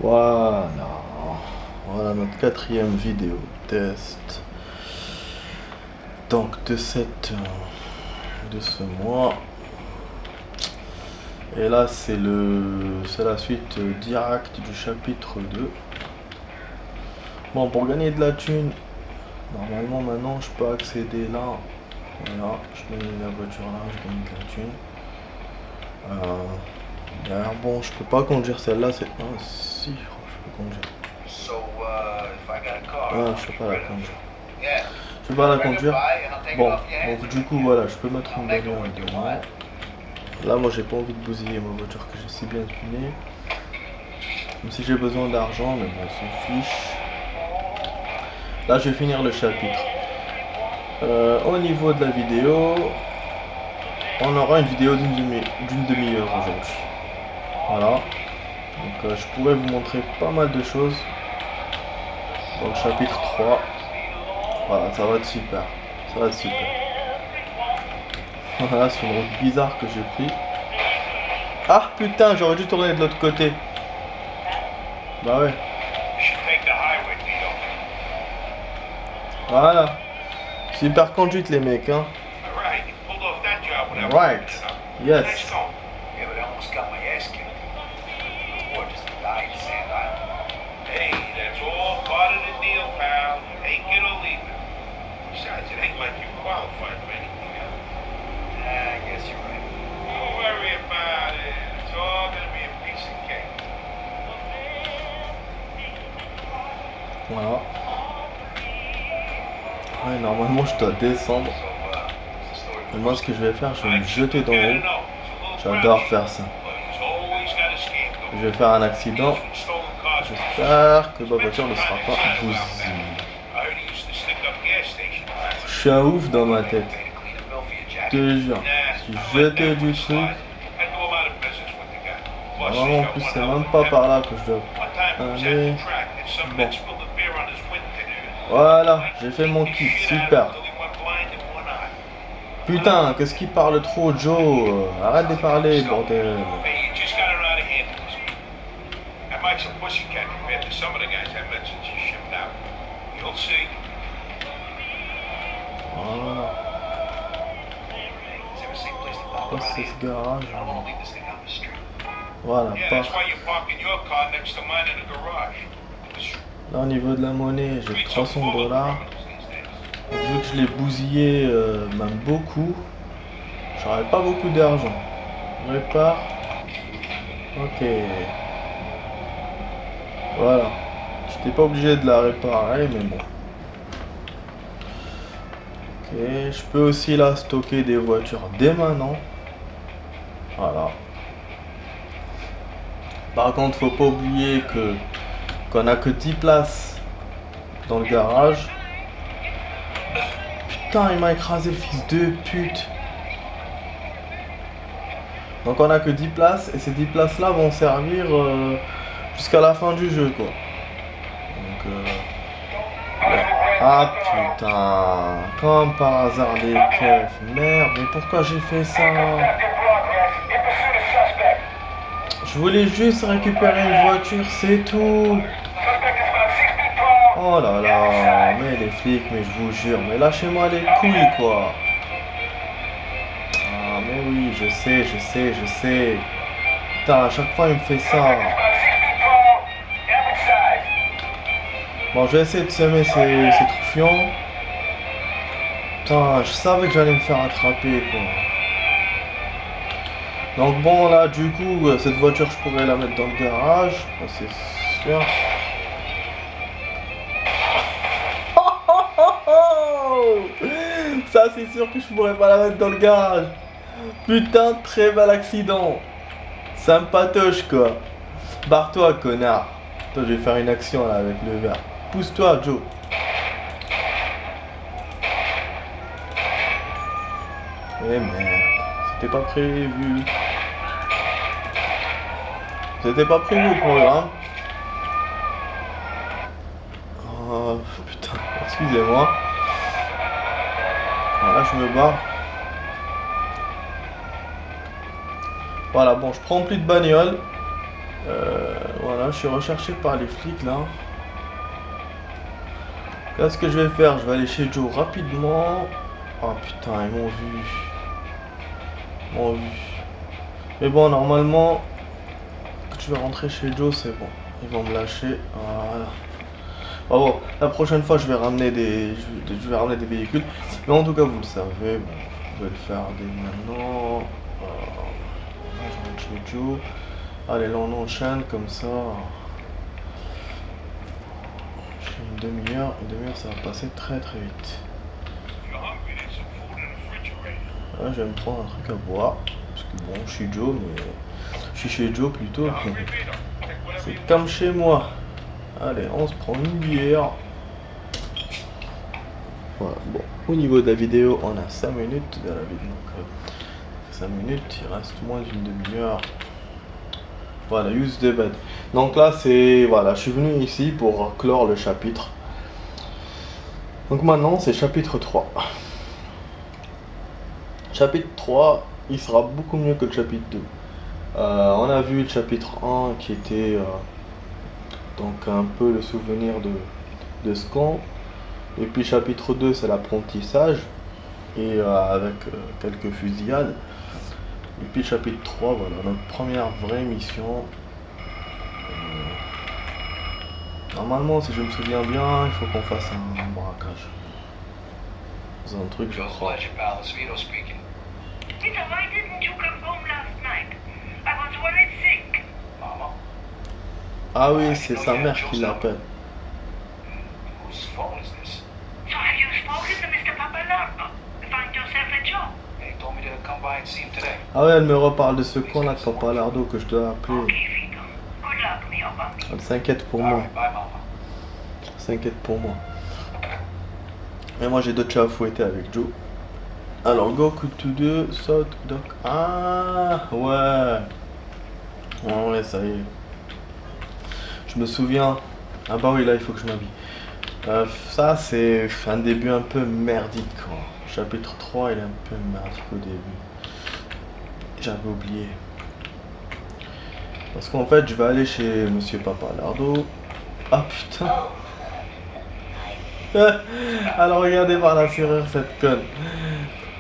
Voilà, voilà notre quatrième vidéo test. Donc de ce mois. Et là c'est la suite directe du chapitre 2. Bon, pour gagner de la thune, normalement maintenant je peux accéder là. Voilà, je mets la voiture là, je gagne de la thune. D'ailleurs, bon, je peux pas conduire celle-là, c'est... Ah si, je crois que je peux conduire. Ah, je sais pas la conduire. Je peux pas la conduire. Bon, donc du coup, voilà, je peux mettre une bagnole devant. Là, moi, j'ai pas envie de bousiller ma voiture que j'ai si bien tunée. Même si j'ai besoin d'argent, mais bon, on s'en fiche. Là, je vais finir le chapitre. Au niveau de la vidéo, on aura une vidéo d'une demi-heure aujourd'hui. Voilà. Donc, je pourrais vous montrer pas mal de choses dans le chapitre 3. Voilà, ça va être super. Ça va être super. Voilà, c'est une route bizarre que j'ai pris. Ah putain, j'aurais dû tourner de l'autre côté. Bah ouais. Voilà. Super conduite les mecs, hein. Right. Yes. Voilà. Ouais, normalement je dois descendre. Et moi ce que je vais faire, je vais me jeter d'en haut. J'adore faire ça. Je vais faire un accident. J'espère que ma voiture ne sera pas bousillée. Je suis un ouf dans ma tête. Je te jure. Je suis jeté du truc. Normalement en plus c'est même pas par là que je dois aller. Bon. Voilà, j'ai fait mon kiff, super. Putain, qu'est-ce qu'il parle trop, Joe? Arrête de parler, bordel. Voilà. Quoi c'est ce garage? Voilà, pas. Là au niveau de la monnaie, j'ai 300 $. Vu que je l'ai bousillé même beaucoup, j'aurais pas beaucoup d'argent. Répare. Ok. Voilà. J'étais pas obligé de la réparer, mais bon. Ok. Je peux aussi là stocker des voitures dès maintenant. Voilà. Par contre, faut pas oublier qu'on a que 10 places dans le garage. Putain, il m'a écrasé le fils de pute. Donc on a que 10 places et ces 10 places là vont servir jusqu'à la fin du jeu quoi. Donc ouais. Ah putain, comme par hasard les keufs. Merde, mais pourquoi j'ai fait ça? Je voulais juste récupérer une voiture, c'est tout. Oh là là, mais les flics, mais je vous jure, mais lâchez-moi les couilles quoi. Ah mais oui, je sais. Putain, à chaque fois il me fait ça. Bon, je vais essayer de semer ces troufions. Putain, je savais que j'allais me faire attraper quoi. Donc bon là, du coup, cette voiture je pourrais la mettre dans le garage, c'est sûr. Ça c'est sûr que je pourrais pas la mettre dans le garage. Putain, très mal accident. Sympatoche quoi. Barre-toi connard. Toi je vais faire une action là avec le verre. Pousse-toi Joe. Eh merde. C'était pas prévu. C'était pas prévu le programme. Oh putain, excusez-moi. Voilà, je me barre. Voilà, bon, je prends plus de bagnole. Voilà. Voilà, je suis recherché par les flics là. Qu'est-ce que je vais faire? Je vais aller chez Joe rapidement. Oh putain, ils m'ont vu. Ils m'ont vu. Mais bon, normalement, quand je vais rentrer chez Joe, c'est bon. Ils vont me lâcher. Voilà. Bon, la prochaine fois, je vais ramener des véhicules. Mais en tout cas, vous le savez, bon, vous pouvez le faire dès maintenant. Là, je rentre chez Joe. Allez, là, on enchaîne comme ça. J'ai une demi-heure, ça va passer très très vite. Là, je vais me prendre un truc à boire. Parce que bon, je suis Joe, mais je suis chez Joe plutôt. C'est comme chez moi. Allez, on se prend une bière. Voilà, bon. Au niveau de la vidéo, on a 5 minutes de la vidéo. Donc, 5 minutes, il reste moins d'une demi-heure. Voilà, use the bed. Donc là, c'est... Voilà, je suis venu ici pour clore le chapitre. Donc maintenant, c'est chapitre 3. Chapitre 3, il sera beaucoup mieux que le chapitre 2. On a vu le chapitre 1 qui était donc un peu le souvenir de ce camp. Et puis chapitre 2, c'est l'apprentissage. Et avec quelques fusillades. Et puis chapitre 3, voilà, notre première vraie mission. Normalement, si je me souviens bien, il faut qu'on fasse un braquage. C'est un truc, je crois. Ah oui, c'est sa mère qui l'appelle. Ah ouais, elle me reparle de ce con là de Papa Lardo que je dois appeler. Elle s'inquiète pour moi. Elle s'inquiète pour moi. Mais moi j'ai d'autres chats à fouetter avec Joe. Alors Goku to 2, saute, doc. Ah ouais. Ouais, ça y est. Je me souviens. Ah bah oui, là il faut que je m'habille. Ça c'est un début un peu merdique quoi. Chapitre 3 il est un peu merdique au début. J'avais oublié. Parce qu'en fait je vais aller chez Monsieur Papa Lardo. Ah putain. Alors regardez par la fureur cette conne.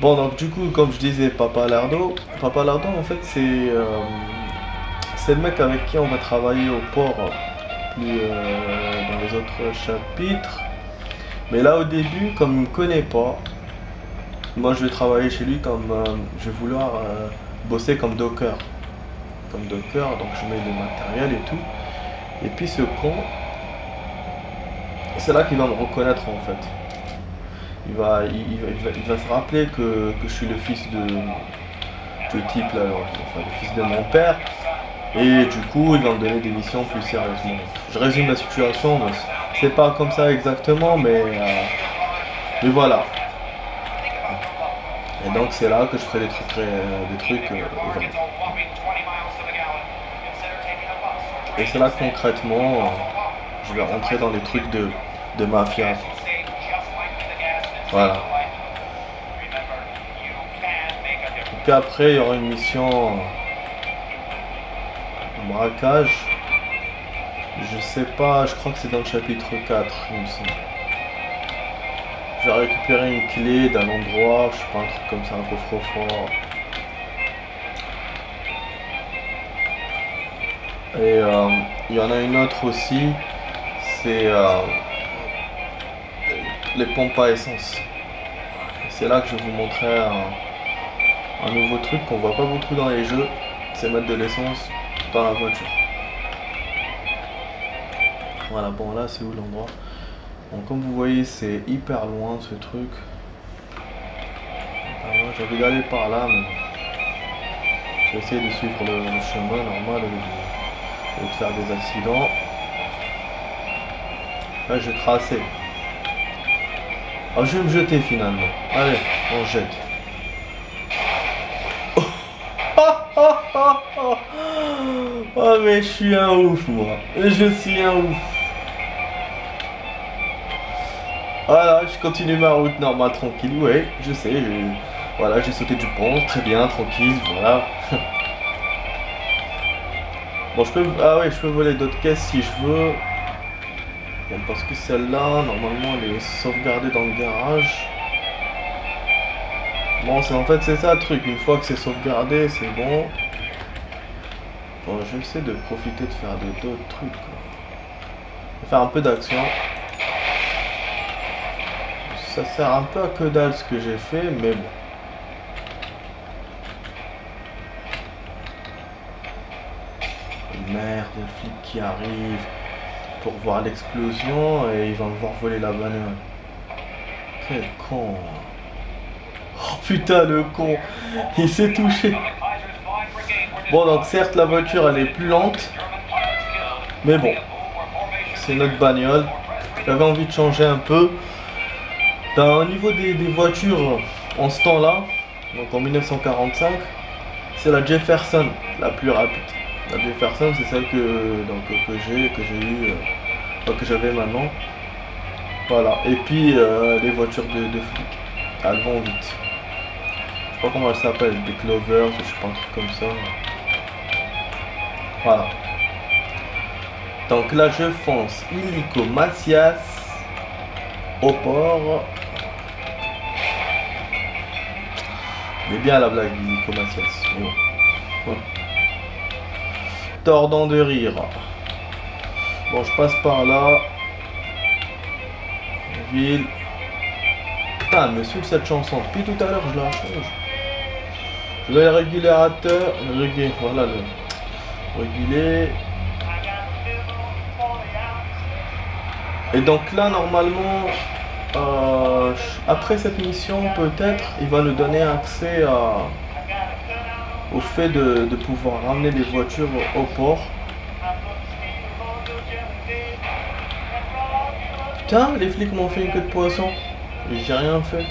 Bon donc du coup comme je disais Papa Lardo en fait c'est le mec avec qui on va travailler au port plus dans les autres chapitres. Mais là au début comme il me connaît pas, moi je vais travailler chez lui comme je vais vouloir bosser comme docker. Donc je mets le matériel et tout. Et puis ce con, c'est là qu'il va me reconnaître en fait. Il va se rappeler que je suis le fils de type là, enfin le fils de mon père. Et du coup il va me donner des missions plus sérieusement. Je résume la situation, mais c'est pas comme ça exactement, mais voilà. Et donc c'est là que je ferai des trucs vraiment. Et c'est là concrètement je vais rentrer dans les trucs de mafia. Voilà. Et puis après il y aura une mission de braquage. Je sais pas, je crois que c'est dans le chapitre 4, il me semble. J'ai récupéré une clé d'un endroit, je sais pas, un truc comme ça, un coffre-fort. Et il y en a une autre aussi, c'est les pompes à essence. C'est là que je vais vous montrer un nouveau truc qu'on voit pas beaucoup dans les jeux, c'est mettre de l'essence dans la voiture. Voilà, bon là c'est où l'endroit? Bon, comme vous voyez c'est hyper loin ce truc. J'avais d'aller par là mais je vais essayer de suivre le chemin normal et de faire des accidents. Là je vais tracer. Ah, je vais me jeter finalement. Allez, on jette. Oh mais je suis un ouf moi. Je suis un ouf. Voilà, je continue ma route normale tranquille. Ouais, je sais. Voilà, j'ai sauté du pont. Très bien, tranquille. Voilà. Bon, je peux... Ah oui, je peux voler d'autres caisses si je veux. Bon, parce que celle-là, normalement, elle est sauvegardée dans le garage. Bon, en fait, c'est ça le truc. Une fois que c'est sauvegardé, c'est bon. Bon, j'essaie de profiter de faire d'autres trucs, quoi. De faire un peu d'action. Ça sert un peu à que dalle ce que j'ai fait, mais bon. Merde, le flic qui arrive pour voir l'explosion et il va me voir voler la bagnole. Quel con. Oh putain, le con. Il s'est touché. Bon, donc certes, la voiture, elle est plus lente. Mais bon. C'est notre bagnole. J'avais envie de changer un peu. Au niveau des voitures en ce temps-là, donc en 1945, c'est la Jefferson la plus rapide. La Jefferson, c'est celle que j'ai eu, que j'avais maintenant. Voilà. Et puis les voitures de flics, elles vont vite. Je sais pas comment elles s'appellent, des Clovers, je sais pas, un truc comme ça. Voilà. Donc là, je fonce illico Macias au port. Mais bien la blague, illico Macias. Bon. Tordant de rire. Bon, je passe par là. Ville. Putain, elle me saoule cette chanson. Depuis tout à l'heure, je la change. Je vais le régulateur. Voilà le réguler. Et donc là, normalement, après cette mission, peut-être, il va nous donner accès au fait de pouvoir ramener des voitures au port. Putain, les flics m'ont fait une queue de poisson. J'ai rien fait.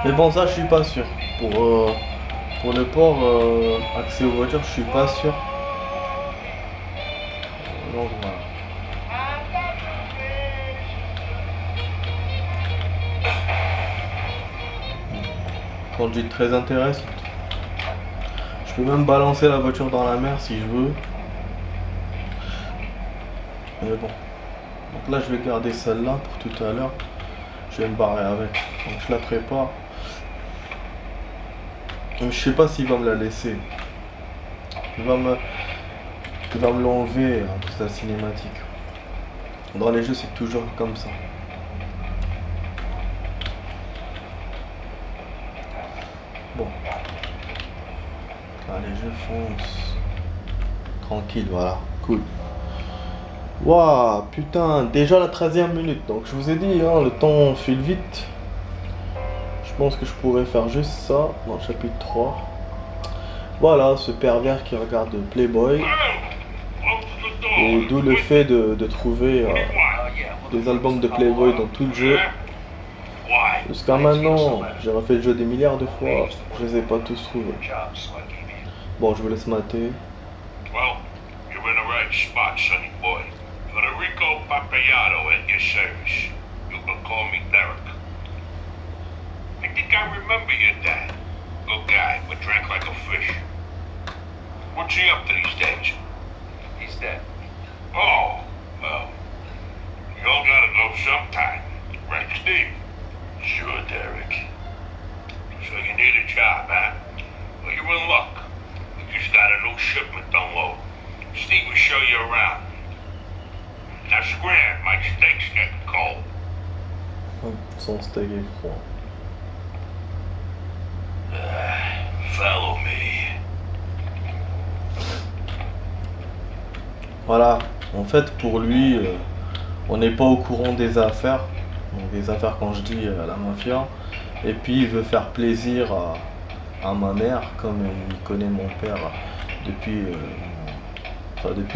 Mais bon, ça, je suis pas sûr. Pour le port, accès aux voitures, je suis pas sûr. Donc voilà. Conduite très intéressante. Je peux même balancer la voiture dans la mer si je veux. Mais bon. Donc là, je vais garder celle-là pour tout à l'heure. Je vais me barrer avec. Donc je la prépare. Je sais pas s'il va me la laisser. Il va me l'enlever hein, pour sa cinématique. Dans les jeux, c'est toujours comme ça. Bon. Allez, je fonce. Tranquille, voilà. Cool. Waouh, putain, déjà la 13e minute. Donc je vous ai dit, hein, le temps file vite. Je pense que je pourrais faire juste ça dans le chapitre 3. Voilà, ce pervers qui regarde Playboy. Et d'où le fait de trouver des albums de Playboy dans tout le jeu. Jusqu'à maintenant, j'ai refait le jeu des milliards de fois, je les ai pas tous trouvés. Bon, je vous laisse mater. Well, you're in the right spot, sonny boy. Federico Papayato at your service. You can call me Derek. I think I remember your dad. Good guy, but drank like a fish. What's he up to these days? He's dead. Oh, well, you all gotta go sometime. Right, Steve? Sure, Derek. So you need a job, huh? Well, you're in luck. We just got a new shipment to unload. Steve will show you around. Now scram, my steak's getting cold. Son steak est froid. Follow me. Voilà, en fait pour lui, on n'est pas au courant des affaires. Donc des affaires quand je dis la mafia. Et puis il veut faire plaisir à ma mère, comme il connaît mon père depuis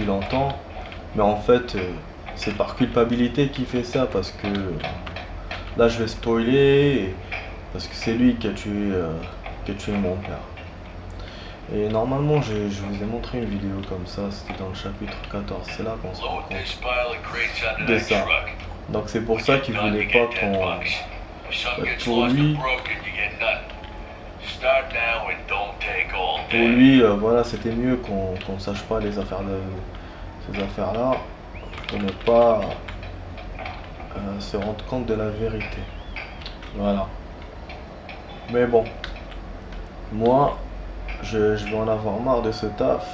longtemps. Mais en fait, c'est par culpabilité qu'il fait ça, parce que là je vais spoiler, parce que c'est lui qui a tué mon père. Et normalement, je vous ai montré une vidéo comme ça, c'était dans le chapitre 14, c'est là qu'on se rend compte de ça. Donc c'est pour ça qu'il voulait pas qu'on... Pour lui, Pour lui, voilà, c'était mieux qu'on sache pas les affaires ces affaires-là, pour ne pas se rendre compte de la vérité. Voilà. Mais bon, moi, je vais en avoir marre de ce taf,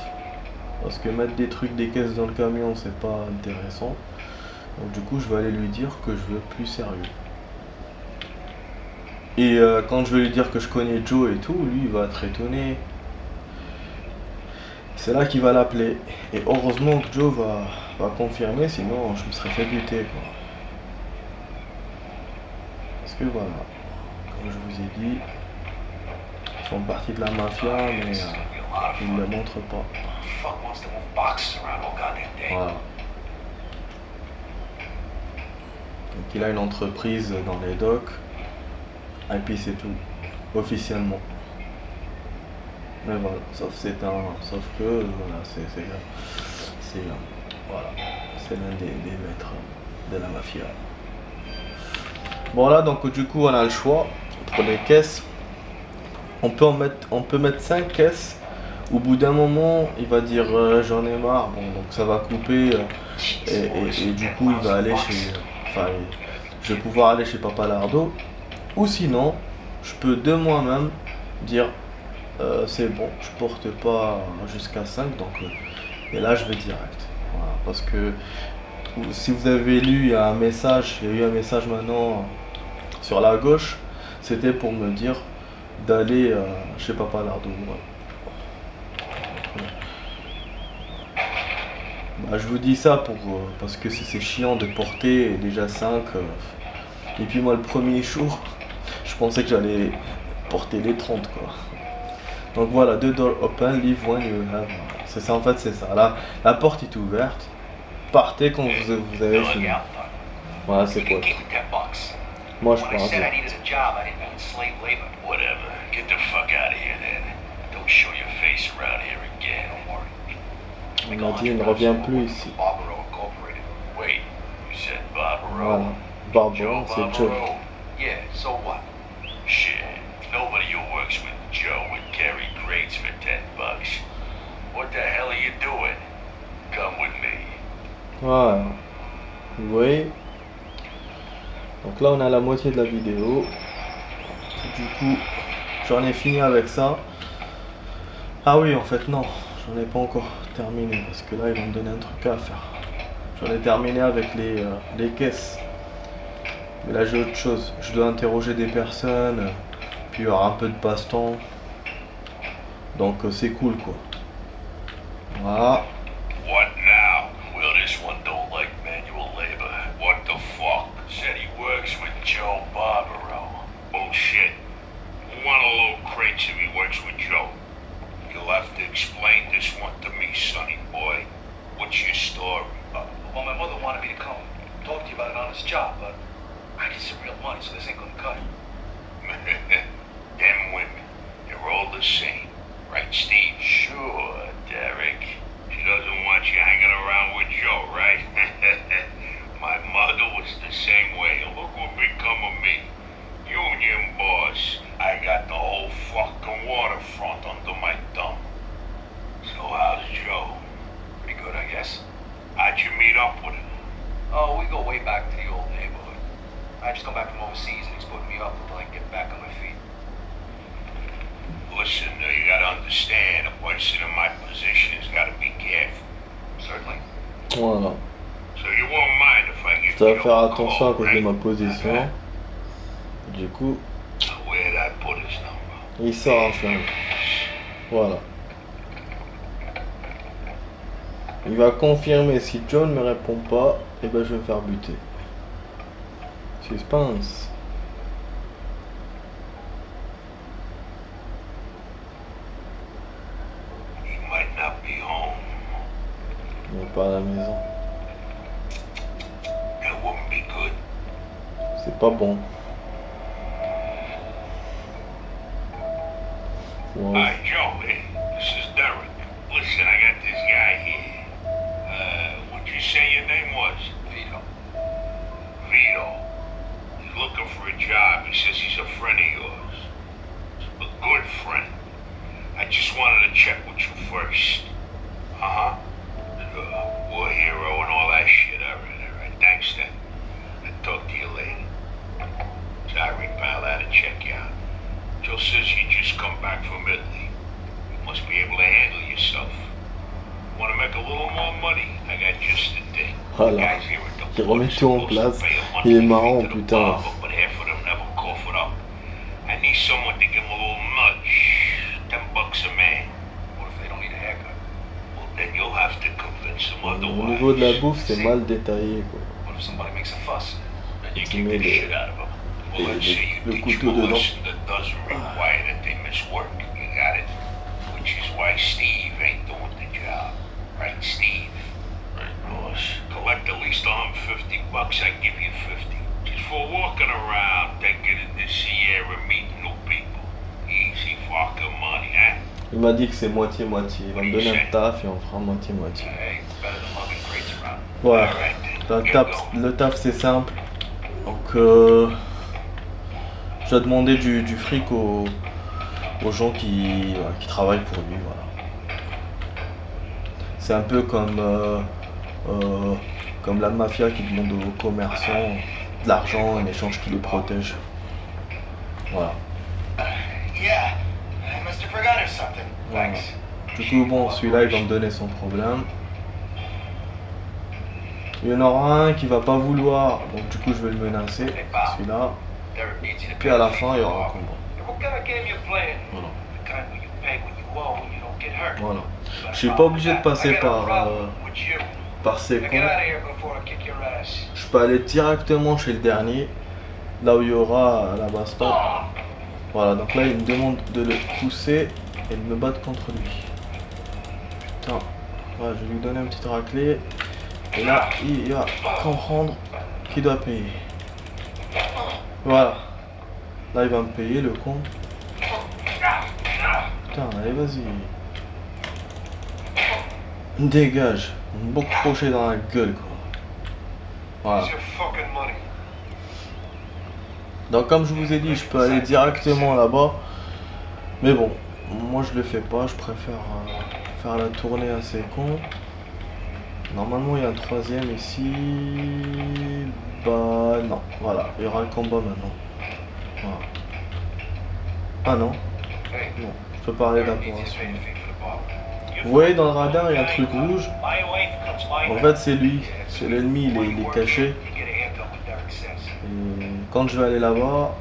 parce que mettre des trucs, des caisses dans le camion, c'est pas intéressant. Donc du coup, je vais aller lui dire que je veux plus sérieux. Et quand je vais lui dire que je connais Joe et tout, lui, il va être étonné. C'est là qu'il va l'appeler. Et heureusement que Joe va confirmer, sinon je me serais fait buter, quoi. Parce que voilà, comme je vous ai dit, ils font partie de la mafia, mais ils ne le montrent pas. Voilà. Donc il a une entreprise dans les docks, et puis c'est tout, officiellement. Mais voilà, sauf que voilà, c'est l'un des maîtres de la mafia. Bon là, donc du coup on a le choix pour les caisses. On peut mettre 5 caisses. Au bout d'un moment, il va dire j'en ai marre, bon, donc ça va couper et du coup il va aller je vais pouvoir aller chez Papa Lardo. Ou sinon, je peux de moi-même dire c'est bon, je porte pas jusqu'à 5, donc et là je vais direct. Voilà, parce que si vous avez lu, il y a eu un message maintenant sur la gauche, c'était pour me dire d'aller chez Papa Lardo. Voilà. Bah, je vous dis ça parce que c'est chiant de porter déjà 5. Et puis moi le premier jour, je pensais que j'allais porter les 30 quoi. Donc voilà, 2 doors open, leave when you have. C'est ça en fait, c'est ça. Là, la porte est ouverte. Partez quand vous avez fini. Voilà, c'est quoi. Moi je pars. On a dit, il ne revient plus ici. Voilà. Barbaro, c'est Joe. Voilà. Vous voyez? Donc là, on a la moitié de la vidéo. Du coup, j'en ai fini avec ça. Ah oui, en fait, non. J'en ai pas encore terminé parce que là ils vont me donner un truc à faire. J'en ai terminé avec les caisses. Mais là j'ai autre chose. Je dois interroger des personnes. Puis il y aura un peu de baston. Donc c'est cool quoi. Voilà. What now? Well, this one don't like manual labor. What the fuck? Said he works with Joe Barbaro. Bullshit. You want to load crates if he works with Joe? You'll have to explain this one to me, sonny boy. What's your story? Well, my mother wanted me to come talk to you about an honest job, but I need some real money, so this ain't gonna cut it. Them women, they're all the same. Right, Steve? Sure, Derek. She doesn't want you hanging around with Joe, right? My mother was the same way. Look what become of me. Union boss. I got the whole fucking waterfront under my thumb. So how's Joe? Pretty good, I guess. How'd you meet up with him? Oh, we go way back to the old neighborhood. I just come back from overseas and he's putting me up until I can get back on my feet. Listen, you gotta understand, a person in my position has gotta be careful. Certainly. Voilà. So you won't mind if I give Je dois you faire a attention call, à cause de right? ma position. Du coup, Where'd I put his number? il sort enfin. Voilà. Il va confirmer. Si John ne me répond pas, et ben je vais me faire buter. Suspense. He might not be home. Il n'est pas à la maison. That wouldn't be good. C'est pas bon. Wow. Hi, Joe. Hey, this is Derek. Listen, I got this guy here. What'd you say your name was? Vito. Vito. He's looking for a job. He says he's a friend of yours. A good money, I got just the thing. Voilà. Guys here at the Qui remet port tout en supposed to place. pay a Il est monthly marrant, fee to the putain. barber, but half of them never cough it up. I need someone to give them a little nudge. $10 a man. What if they don't need a haircut? Well, then you'll have to convince them Au otherwise. niveau de la bouffe, c'est mal détaillé, quoi. What if somebody makes a fuss? And you Tu kick mets the le- shit out of them. Well, let's say you le teach couteau them a dedans. lesson that doesn't require that they miss work. You got it? Which is why Steve ain't doing the job. Right, Steve? Right, boss. Collect at least $150, I give you 50. Just for walking around, taking it this year and meeting new people. Easy fucking money, hein? Il m'a dit que c'est moitié-moitié. Il va me donner un taf et on fera moitié-moitié. Hey, better than mugging crates around. Voilà. All right, then. Le taf c'est simple. Donc je dois demander du fric aux gens qui travaillent pour lui. Voilà. C'est un peu comme la mafia qui demande aux commerçants de l'argent en échange qui les protège. Voilà. Yeah, I must have forgot or something. Voilà. Thanks. Du coup, bon, celui-là, il va me donner son problème. Il y en aura un qui va pas vouloir, donc du coup, je vais le menacer. Celui-là. Derek needs you to Puis pay à la the fee fin, for il y the aura un barber. combat. What kind of game you playing? Voilà. The kind where you pay when you owe when you don't get hurt. Voilà. Je suis pas obligé de passer I got a par problem with you. ces Now get cons. out of here before I kick your ass. Je peux aller directement chez le dernier, là où il y aura la baston. Voilà, donc là, il me demande de le pousser et de me battre contre lui. Putain, voilà, je vais lui donner une petite raclée. Et là, il va comprendre qu'il doit payer. Voilà. Là, il va me payer, le con. Putain, allez, vas-y. Dégage. Un beau crochet dans la gueule, quoi. Voilà. Here's your fucking money. Donc comme je vous ai dit, je peux aller directement là-bas. Mais bon, moi je le fais pas, je préfère faire la tournée assez con. Normalement il y a un troisième ici. Bah non, voilà, il y aura le combat maintenant. Voilà. Ah non, Hey, non, je peux pas aller Derek needs you to d'approbation. pay the fee for the barber. Vous voyez dans le radar il y a un truc rouge. My wife comes my En way. fait c'est lui, c'est l'ennemi, il est caché. You get a haircut when Derek says. Et quand je vais aller là-bas,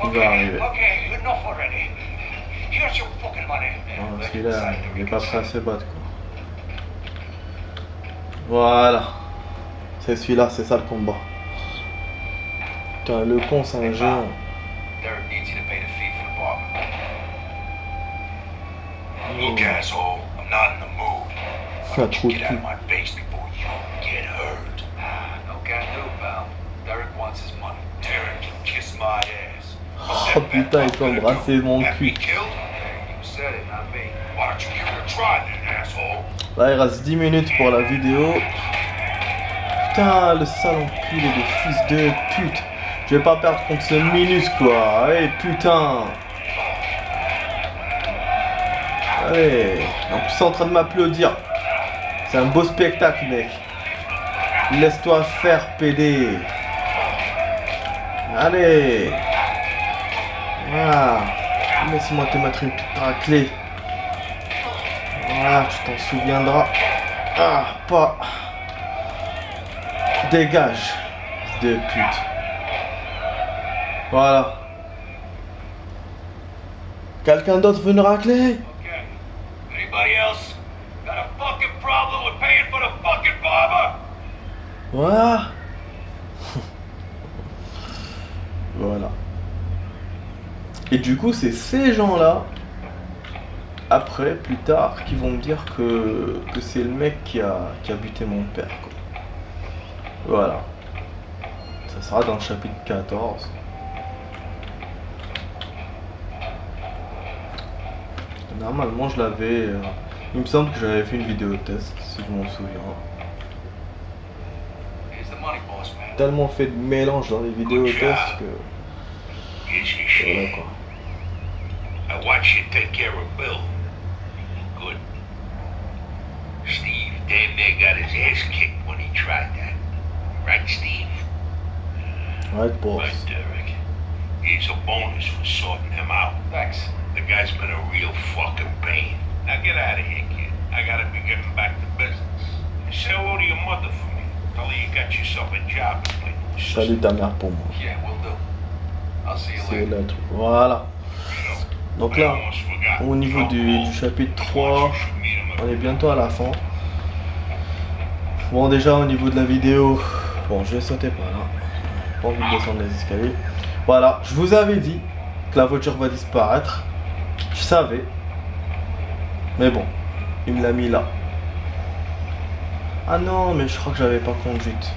il va arriver. Okay, enough already. Here's your fucking money. Voilà, celui-là, il est pas prêt à se battre, quoi. Voilà. C'est celui-là, c'est ça le combat. Putain, le con, c'est un géant. Derek needs you to pay the fee for the barber. Look, asshole, I'm not in the mood. Ah, trop de Get out cul. of my base before you get hurt. No can do, pal. Derek wants his money. Derek can kiss my ass. Oh putain, il peut embrasser mon Have me cul. killed? You said it, not me. Why don't you give it a try then, asshole? Là, il reste 10 minutes pour la vidéo. Putain, le sale enculé de fils de pute. Je vais pas perdre contre ce minus, quoi. Allez, putain. Allez. En plus, c'est en train de m'applaudir. C'est un beau spectacle, mec. Laisse-toi faire, PD. Allez. Voilà. Laisse-moi te mettre une petite raclée. Voilà, tu t'en souviendras. Ah, pas. Dégage, fils de pute. Voilà. Quelqu'un d'autre veut une raclée? Okay. Anybody else got a fucking problem with paying for the fucking barber? Voilà. Voilà. Et du coup, c'est ces gens-là, après, plus tard, qui vont me dire que c'est le mec qui a buté mon père, quoi. Voilà. Ça sera dans le chapitre 14. Normalement, je l'avais... il me semble que j'avais fait une vidéo test, si je m'en souviens. Here's the money, boss man. Tellement fait de mélange dans les vidéos tests que... Here's your Voilà, shit. quoi. I watch you take care of Bill. Good. Steve damn near got his ass kicked when he tried that. Right, Steve? Right, boss. Right, Derek. Here's a bonus for sorting him out. Thanks. The guy's been a real fucking pain. Now get out of here, kid. get yourself a job and play new system. Salut ta mère pour moi. Yeah, will do. I'll see you C'est later. là tout. Voilà. You know, Donc I là, almost forgot. au niveau du chapitre 3, on est bientôt à la fin. Bon, déjà au niveau de la vidéo, bon, je vais sauter par là. Pas envie de descendre les escaliers. Voilà, je vous avais dit que la voiture va disparaître. Je savais. Mais bon, il me l'a mis là. Ah non, mais je crois que j'avais pas conduite.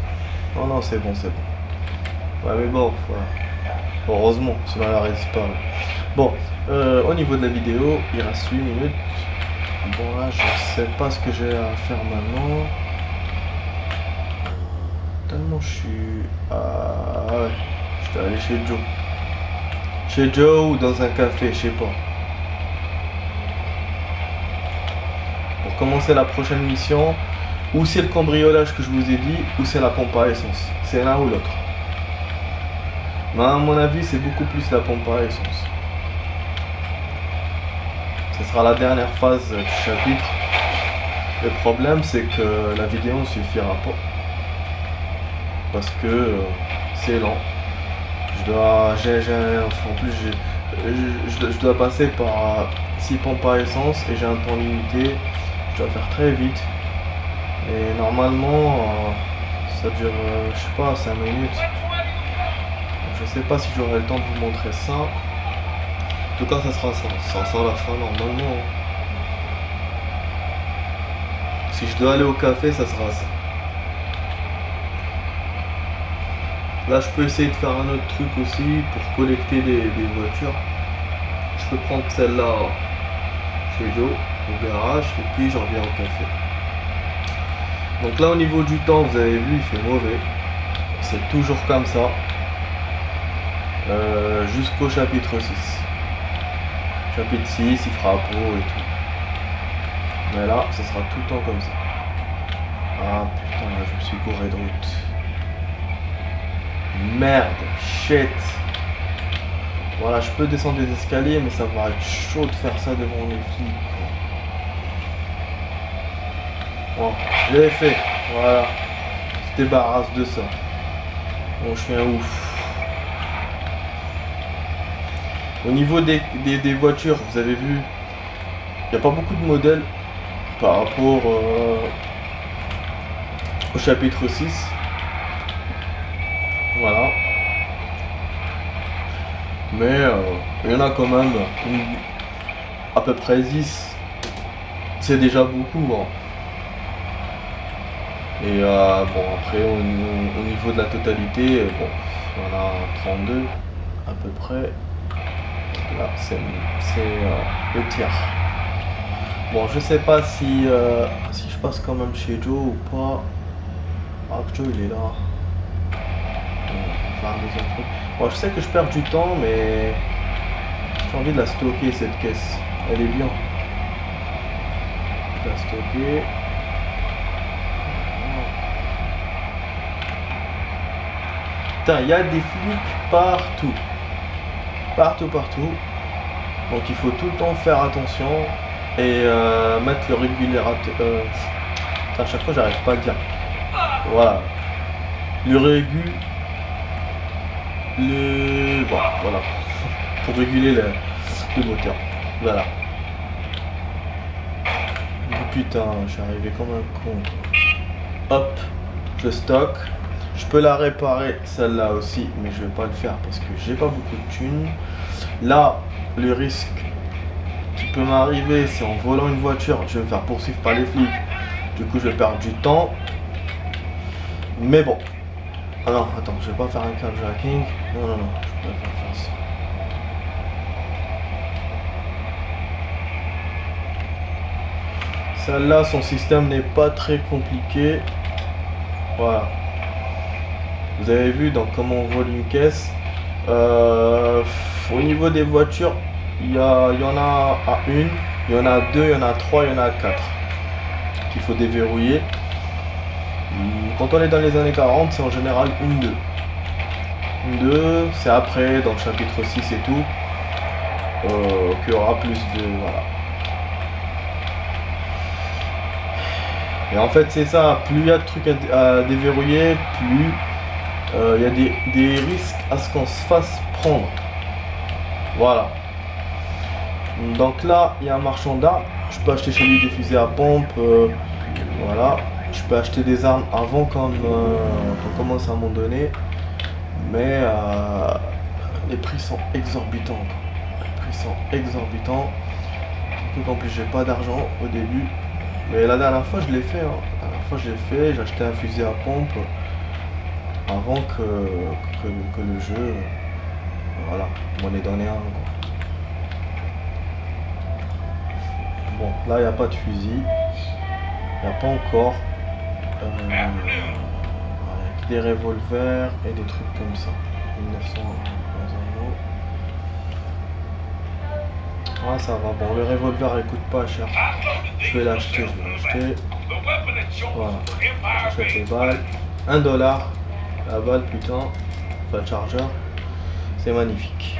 Non, non, c'est bon, c'est bon. Ouais, mais bon, voilà. Heureusement, sinon elle aurait disparu. Bon, au niveau de la vidéo, il reste 8 minutes. Bon, là, je sais pas ce que j'ai à faire maintenant. Tellement je suis... Ah ouais, je dois aller chez Joe. Chez Joe ou dans un café, je sais pas. Pour commencer la prochaine mission, ou c'est le cambriolage que je vous ai dit, ou c'est la pompe à essence. C'est l'un ou l'autre. Mais à mon avis, c'est beaucoup plus la pompe à essence. Ce sera la dernière phase du chapitre. Le problème, c'est que la vidéo ne suffira pas. Parce que c'est lent. En plus, je dois passer par 6 pompes à essence et j'ai un temps limité. Je dois faire très vite. Et normalement, ça dure, je sais pas, 5 minutes. Je sais pas si j'aurai le temps de vous montrer ça. En tout cas, ça sera ça. Ça sera la fin normalement. Si je dois aller au café, ça sera ça. Là, je peux essayer de faire un autre truc aussi pour collecter des voitures. Je peux prendre celle-là chez Joe, au garage, et puis je reviens au café. Donc là, au niveau du temps, vous avez vu, il fait mauvais. C'est toujours comme ça. Jusqu'au chapitre 6. Chapitre 6, il fera beau et tout. Mais là, ça sera tout le temps comme ça. Ah putain, là, je me suis gouré de route. Merde, shit. Voilà, je peux descendre les escaliers, mais ça va être chaud de faire ça devant les flics. Bon, je l'ai fait. Voilà. Tu te débarrasses de ça. Bon, je suis un ouf. Au niveau des voitures, vous avez vu, il n'y a pas beaucoup de modèles par rapport au chapitre 6. Voilà. Mais il y en a quand même à peu près 10. C'est déjà beaucoup. Hein. Et bon, après, au niveau de la totalité, bon, il y en a 32 à peu près. Là, c'est le tiers. Bon, je sais pas si je passe quand même chez Joe ou pas. Ah, Joe, il est là. Enfin, un deuxième truc. Bon, je sais que je perds du temps, mais j'ai envie de la stocker, cette caisse. Elle est bien. Je vais la stocker. Putain, il y a des flics partout. Partout. Donc il faut tout le temps faire attention et mettre le régulateur. À chaque fois, j'arrive pas à le dire. Voilà. Bon, voilà. Pour réguler le moteur. Voilà. Oh, putain, je suis arrivé comme un con. Hop, je stocke. Je peux la réparer, celle-là aussi, mais je vais pas le faire parce que j'ai pas beaucoup de thunes. Là, le risque qui peut m'arriver, c'est en volant une voiture, je vais me faire poursuivre par les flics. Du coup, je vais perdre du temps. Mais bon. Ah non, attends, je vais pas faire un carjacking. Non, je peux pas faire ça. Celle-là, son système n'est pas très compliqué. Voilà. Vous avez vu donc comment on vole une caisse. Au niveau des voitures, il y en a à une, il y en a deux, il y en a trois, il y en a quatre qu'il faut déverrouiller. Quand on est dans les années 40, c'est en général une 2. Une 2, c'est après, dans le chapitre 6 et tout, qu'il y aura plus de... Voilà. Et en fait c'est ça, plus il y a de trucs à déverrouiller, plus il y a des risques à ce qu'on se fasse prendre. Voilà. Donc là, il y a un marchand d'armes. Je peux acheter chez lui des fusils à pompe. Voilà. Je peux acheter des armes avant qu'on commence à m'en donner. Mais les prix sont exorbitants. Les prix sont exorbitants. Surtout qu'en plus, j'ai pas d'argent au début. Mais la dernière fois, je l'ai fait. Hein. La dernière fois, je l'ai fait. J'ai acheté un fusil à pompe avant que le jeu, voilà, m'en ait donné un. Quoi. Bon, là, il n'y a pas de fusil. Il n'y a pas encore. Avec des revolvers et des trucs comme ça. 1900 euros. Ouais, ça va. Bon, le revolver il coûte pas cher. Je vais l'acheter, Voilà. J'achète les balles. 1 $. La balle, putain. Enfin, le chargeur. C'est magnifique.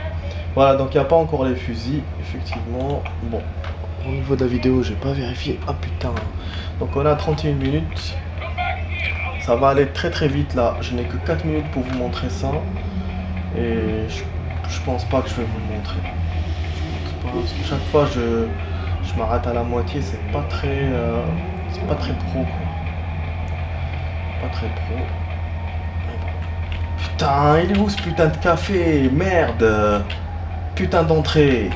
Voilà, donc il n'y a pas encore les fusils, effectivement. Bon, au niveau de la vidéo, j'ai pas vérifié. Ah putain. Donc on a 31 minutes. Ça va aller très très vite là. Je n'ai que 4 minutes pour vous montrer ça. Et je pense pas que je vais vous le montrer. Je pense pas, parce que chaque fois je m'arrête à la moitié. C'est pas très pro quoi. Pas très pro. Putain, il est où ce putain de café? Merde. Putain d'entrée.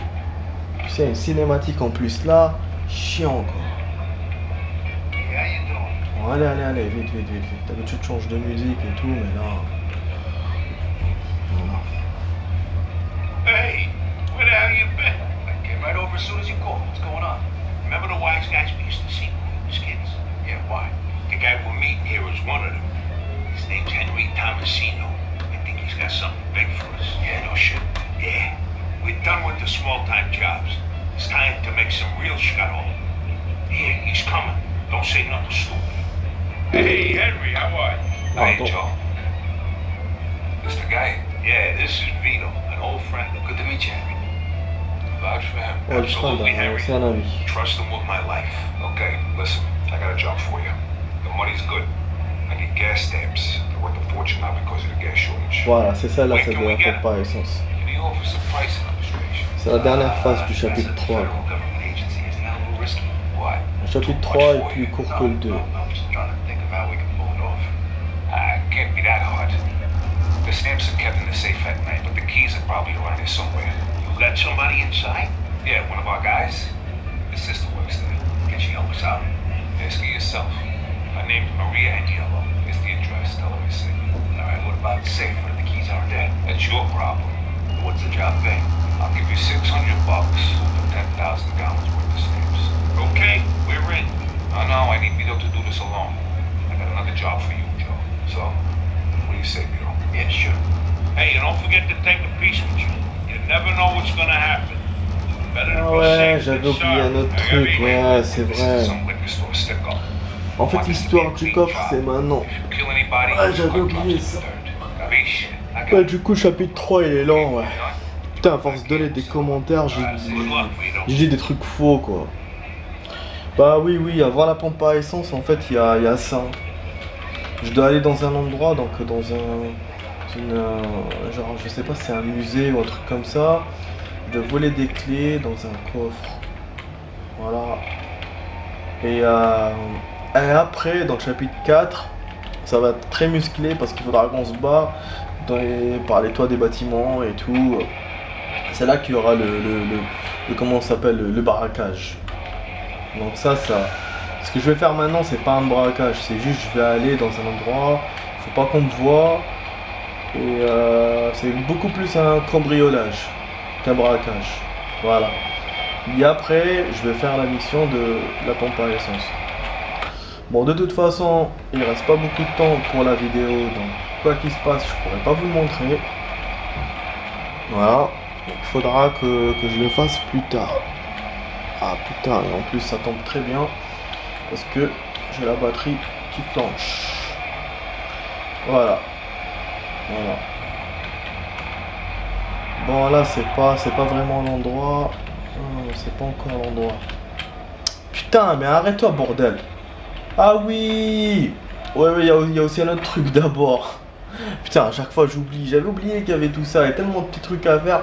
C'est une cinématique en plus là. Chiant quoi. Bon, allez, vite. D'habitude tu changes de musique et tout, mais là... Voilà. Hey, where the hell you been? I came right over as soon as you called. What's going on? Remember the wise guys we used to see when we was kids? Yeah, why? The guy we're meeting here is one of them. His name's Henry Tomasino. I think he's got something big for us. Yeah, no shit. Yeah. We're done with the small-time jobs. It's time to make some real scuttle. Here, he's coming. Don't say nothing stupid. Hey, Henry, how are you? Hi, Joe. This the guy? Yeah, this is Vito, an old friend. Good to meet you, Henry. Vouch for him. Ouais, je crois, c'est un ami. Trust him with my life. Okay, listen, I got a job for you. The money's good. I need gas stamps. They're worth a fortune now because of the gas shortage. Voilà, c'est ça là, c'est de la pompe à essence. C'est la dernière phase du chapitre 3. Le chapitre 3 est plus court que le 2. Can't be that hard. The stamps are kept in the safe at night, but the keys are probably around here somewhere. You got somebody inside? Yeah, one of our guys. His sister works there. Can she help us out? Ask her yourself. Her name's Maria Agnello. Here's the address. Tell her I sent you. Alright, what about the safe? What if the keys aren't there? That's your problem. What's the job pay? I'll give you $600 for 10,000 gallons worth of stamps. Okay, we're in. Oh no, I need Vito to do this alone. I got another job for you, Joe. So, what do you say, Vito? Yeah, sure. Hey, and don't forget to take a piece with you. You never know what's gonna happen. Ah ouais, j'avais oublié un autre truc, ouais, c'est vrai. En fait, l'histoire du coffre, c'est maintenant. Ouais, j'avais oublié ça. Ouais, du coup, le chapitre 3, il est lent, ouais. Putain, à force de donner des commentaires, j'ai dit des trucs faux, quoi. Bah oui, avant la pompe à essence, en fait, il y a ça. Je dois aller dans un endroit, donc dans genre, je sais pas si c'est un musée ou un truc comme ça. Je dois voler des clés dans un coffre. Voilà. Et après, dans le chapitre 4, ça va être très musclé parce qu'il faudra qu'on se bat par les toits des bâtiments et tout. C'est là qu'il y aura le comment ça s'appelle, le braquage. Donc ça. Ce que je vais faire maintenant, c'est pas un braquage, c'est juste je vais aller dans un endroit, faut pas qu'on me voie. Et c'est beaucoup plus un cambriolage qu'un braquage. Voilà. Et après, je vais faire la mission de la pompe à essence. Bon, de toute façon, il reste pas beaucoup de temps pour la vidéo, donc quoi qu'il se passe, je pourrais pas vous le montrer. Voilà. Il faudra que je le fasse plus tard. Ah putain, et en plus ça tombe très bien parce que j'ai la batterie qui flanche. Voilà. Bon là c'est pas vraiment l'endroit. C'est pas encore l'endroit. Putain, mais arrête-toi bordel. Ah oui. Ouais, il y a aussi un autre truc d'abord. Putain, à chaque fois j'oublie. J'avais oublié qu'il y avait tout ça. Il y a tellement de petits trucs à faire.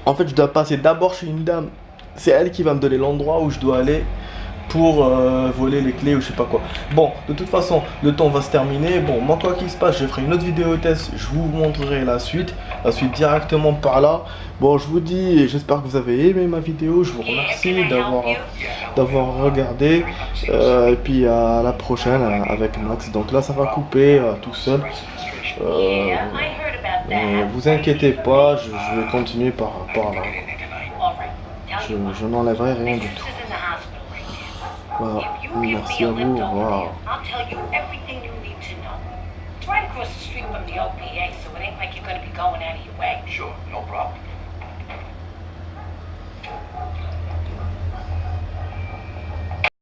En fait, je dois passer d'abord chez une dame. C'est elle qui va me donner l'endroit où je dois aller pour voler les clés ou je sais pas quoi. Bon, de toute façon, le temps va se terminer. Bon, moi, quoi qu'il se passe, je ferai une autre vidéo test. Je vous montrerai la suite directement par là. Bon, je vous dis, j'espère que vous avez aimé ma vidéo. Je vous remercie d'avoir regardé. Et puis à la prochaine avec Max. Donc là, ça va couper tout seul. Vous inquiétez pas, je vais continuer par là. Je n'enlèverai rien du tout. Voilà. Merci à vous, au revoir. Sure, no problem.